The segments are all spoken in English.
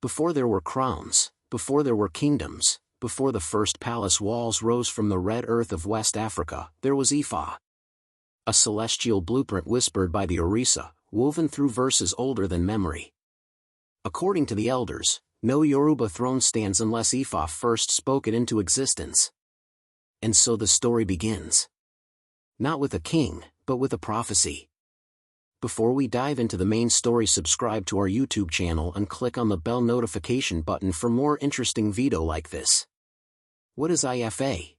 Before there were crowns, before there were kingdoms, before the first palace walls rose from the red earth of West Africa, there was Ifa. A celestial blueprint whispered by the Orisa, woven through verses older than memory. According to the elders, no Yoruba throne stands unless Ifa first spoke it into existence. And so the story begins. Not with a king, but with a prophecy. Before we dive into the main story, subscribe to our YouTube channel and click on the bell notification button for more interesting videos like this. What is Ifa?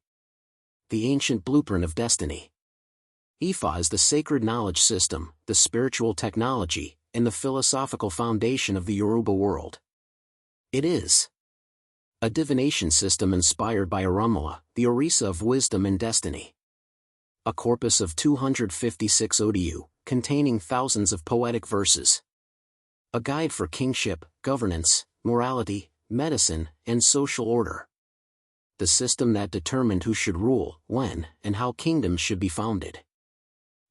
The ancient blueprint of destiny. Ifa is the sacred knowledge system, the spiritual technology, and the philosophical foundation of the Yoruba world. It is a divination system inspired by Orunmila, the Orisa of wisdom and destiny. A corpus of 256 Odu, containing thousands of poetic verses. A guide for kingship, governance, morality, medicine, and social order. The system that determined who should rule, when, and how kingdoms should be founded.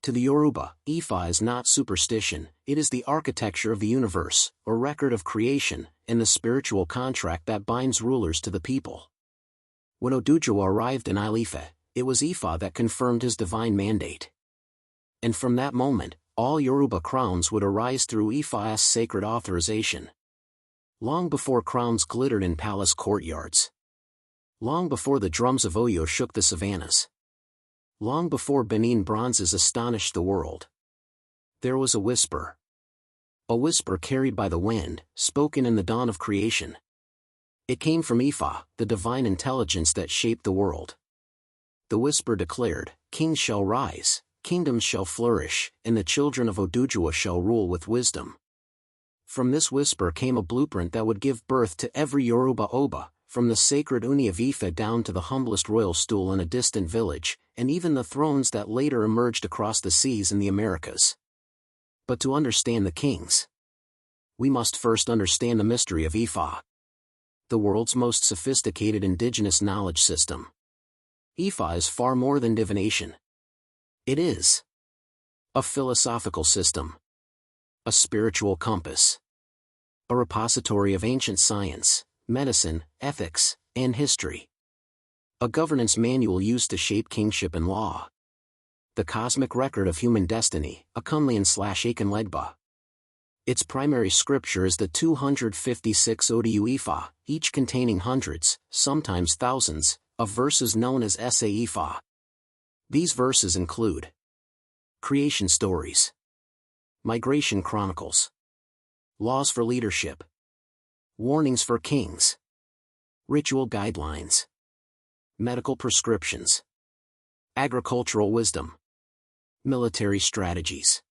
To the Yoruba, Ifa is not superstition, it is the architecture of the universe, a record of creation, and the spiritual contract that binds rulers to the people. When Oduduwa arrived in Ife, it was Ifa that confirmed his divine mandate. And from that moment, all Yoruba crowns would arise through Ifa's sacred authorization. Long before crowns glittered in palace courtyards. Long before the drums of Oyo shook the savannas. Long before Benin bronzes astonished the world. There was a whisper. A whisper carried by the wind, spoken in the dawn of creation. It came from Ifa, the divine intelligence that shaped the world. The whisper declared, "Kings shall rise, kingdoms shall flourish, and the children of Oduduwa shall rule with wisdom." From this whisper came a blueprint that would give birth to every Yoruba Oba, from the sacred Ooni of Ife down to the humblest royal stool in a distant village, and even the thrones that later emerged across the seas in the Americas. But to understand the kings, we must first understand the mystery of Ifa. The world's most sophisticated indigenous knowledge system. Ifa is far more than divination. It is a philosophical system, a spiritual compass, a repository of ancient science, medicine, ethics, and history. A governance manual used to shape kingship and law. The cosmic record of human destiny, Akunlian/Akinlegba. Its primary scripture is the 256 Odu Ifa, each containing hundreds, sometimes thousands, of verses known as Ese Ifa. These verses include creation stories, migration chronicles, laws for leadership, warnings for kings, ritual guidelines, medical prescriptions, agricultural wisdom, military strategies,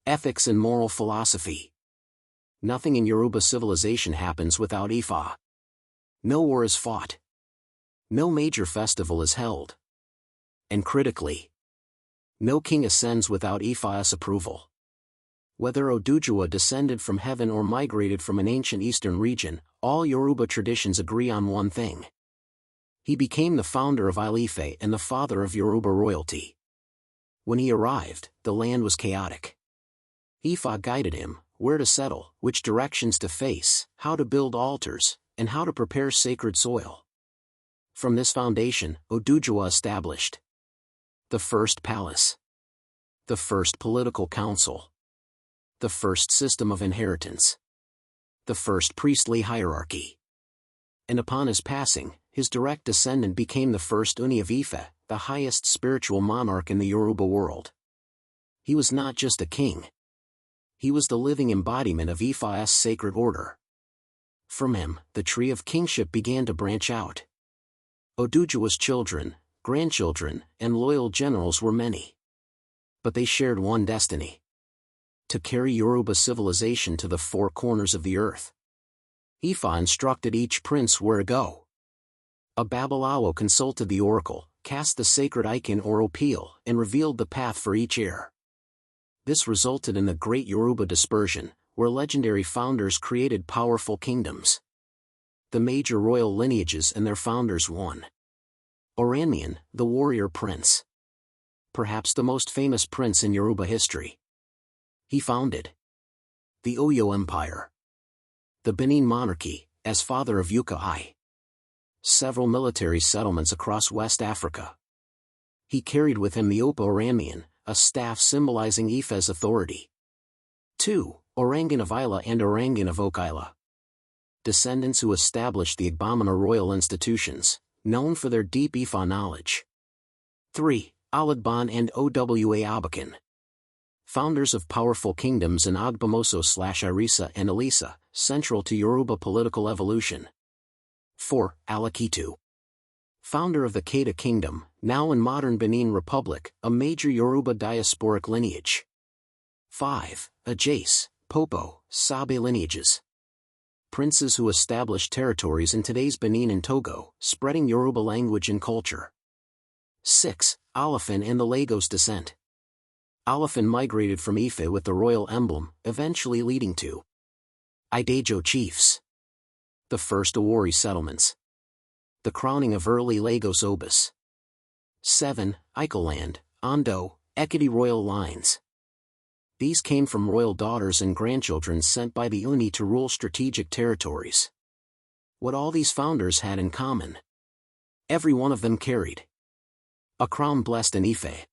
ethics and moral philosophy. Nothing in Yoruba civilization happens without Ifa. No war is fought. No major festival is held. And critically, no king ascends without Ifa's approval. Whether Oduduwa descended from heaven or migrated from an ancient eastern region, all Yoruba traditions agree on one thing. He became the founder of Ife and the father of Yoruba royalty. When he arrived, the land was chaotic. Ifa guided him, where to settle, which directions to face, how to build altars, and how to prepare sacred soil. From this foundation, Oduduwa established the first palace, the first political council, the first system of inheritance, the first priestly hierarchy. And upon his passing, his direct descendant became the first Ooni of Ife, the highest spiritual monarch in the Yoruba world. He was not just a king. He was the living embodiment of Ife's sacred order. From him, the tree of kingship began to branch out. Oduduwa's children, grandchildren, and loyal generals were many. But they shared one destiny: to carry Yoruba civilization to the four corners of the earth. Ifa instructed each prince where to go. A Babalawo consulted the oracle, cast the sacred icon or opil, and revealed the path for each heir. This resulted in the Great Yoruba Dispersion, where legendary founders created powerful kingdoms. The major royal lineages and their founders won. Oranmiyan, the warrior prince. Perhaps the most famous prince in Yoruba history. He founded the Oyo Empire. The Benin monarchy, as father of Yuka I. Several military settlements across West Africa. He carried with him the Opa Oranmiyan, a staff symbolizing Ife's authority. 2. Orangan of Isla and Orangan of Okila. Descendants who established the Igbamina royal institutions, known for their deep Ifa knowledge. 3. Aludban and Oduduwa Abakan. Founders of powerful kingdoms in Agbamoso/Irisa and Elisa, central to Yoruba political evolution. 4. Alakitu. Founder of the Keita Kingdom, now in modern Benin Republic, a major Yoruba diasporic lineage. 5. Ajace, Popo, Sabe lineages. Princes who established territories in today's Benin and Togo, spreading Yoruba language and culture. 6. Alafin and the Lagos descent. Alafin migrated from Ife with the royal emblem, eventually leading to Idejo chiefs. The first Awari settlements. The crowning of early Lagos Obas. 7. Ikeland, Ondo, Ekiti royal lines. These came from royal daughters and grandchildren sent by the Uni to rule strategic territories. What all these founders had in common? Every one of them carried a crown blessed in Ife.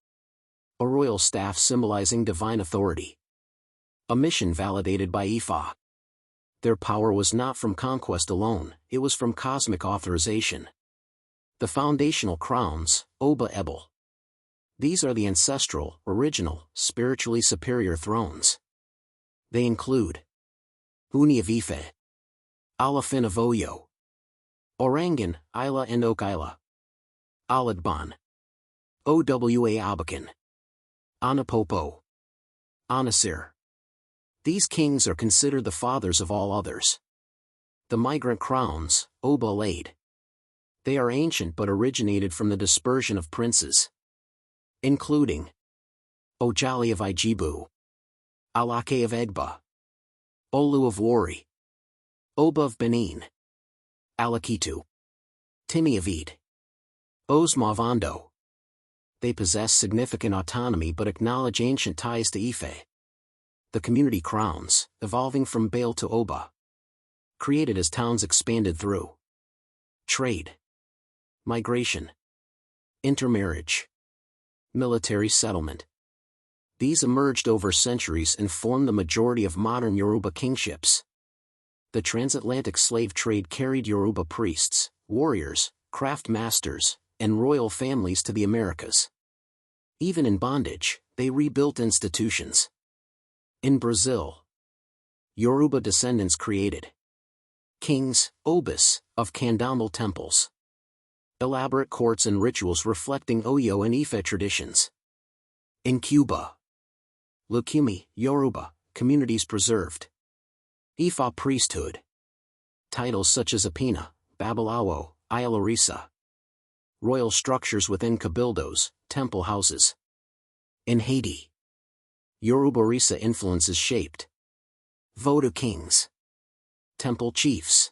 A royal staff symbolizing divine authority. A mission validated by Ifa. Their power was not from conquest alone, it was from cosmic authorization. The foundational crowns, Oba Ebel. These are the ancestral, original, spiritually superior thrones. They include Ooni of Ife, Alafin of Oyo, Orangan, Isla and Okila, Aludban, Oduduwa Abakan, Anapopo, Anasir. These kings are considered the fathers of all others. The migrant crowns, Oba laid. They are ancient but originated from the dispersion of princes, including Ojali of Ijibu, Alake of Egba, Olu of Wari, Oba of Benin, Alakitu, Timi of Eid, Osma of Ondo. They possess significant autonomy but acknowledge ancient ties to Ife. The community crowns, evolving from Bale to Oba. Created as towns expanded through trade, migration, intermarriage, military settlement. These emerged over centuries and form the majority of modern Yoruba kingships. The transatlantic slave trade carried Yoruba priests, warriors, craft masters, and royal families to the Americas. Even in bondage, they rebuilt institutions. In Brazil, Yoruba descendants created kings, Obas, of Candomblé temples. Elaborate courts and rituals reflecting Oyo and Ife traditions. In Cuba, Lukumi, Yoruba, communities preserved Ifa priesthood. Titles such as Apina, Babalawo, Ayalorisa. Royal structures within cabildos, temple houses. In Haiti, Yoruba Risa influences shaped Voodoo kings, temple chiefs,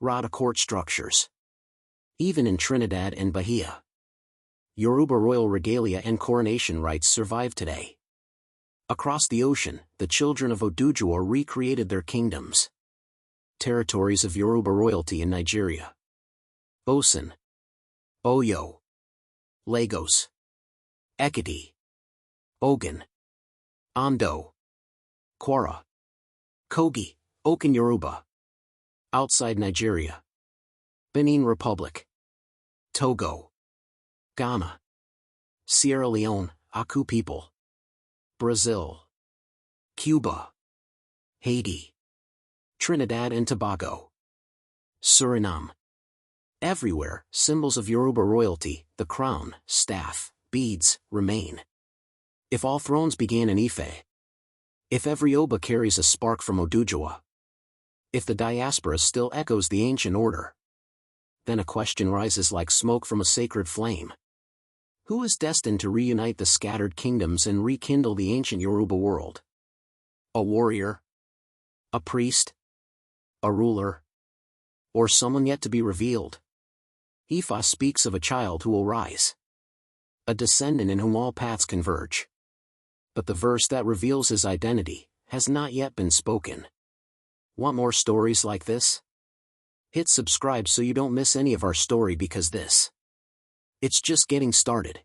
Rada court structures. Even in Trinidad and Bahia, Yoruba royal regalia and coronation rites survive today. Across the ocean, the children of Oduduwa recreated their kingdoms. Territories of Yoruba royalty in Nigeria: Osun, Oyo, Lagos, Ekiti, Ogun, Ondo, Kwara, Kogi, Okan Yoruba. Outside Nigeria: Benin Republic, Togo, Ghana, Sierra Leone, Aku people, Brazil, Cuba, Haiti, Trinidad and Tobago, Suriname. Everywhere, symbols of Yoruba royalty, the crown, staff, beads, remain. If all thrones began in Ife, if every Oba carries a spark from Oduduwa, if the diaspora still echoes the ancient order, then a question rises like smoke from a sacred flame. Who is destined to reunite the scattered kingdoms and rekindle the ancient Yoruba world? A warrior? A priest? A ruler? Or someone yet to be revealed? Ifa speaks of a child who will rise, a descendant in whom all paths converge. But the verse that reveals his identity has not yet been spoken. Want more stories like this? Hit subscribe so you don't miss any of our story because it's just getting started.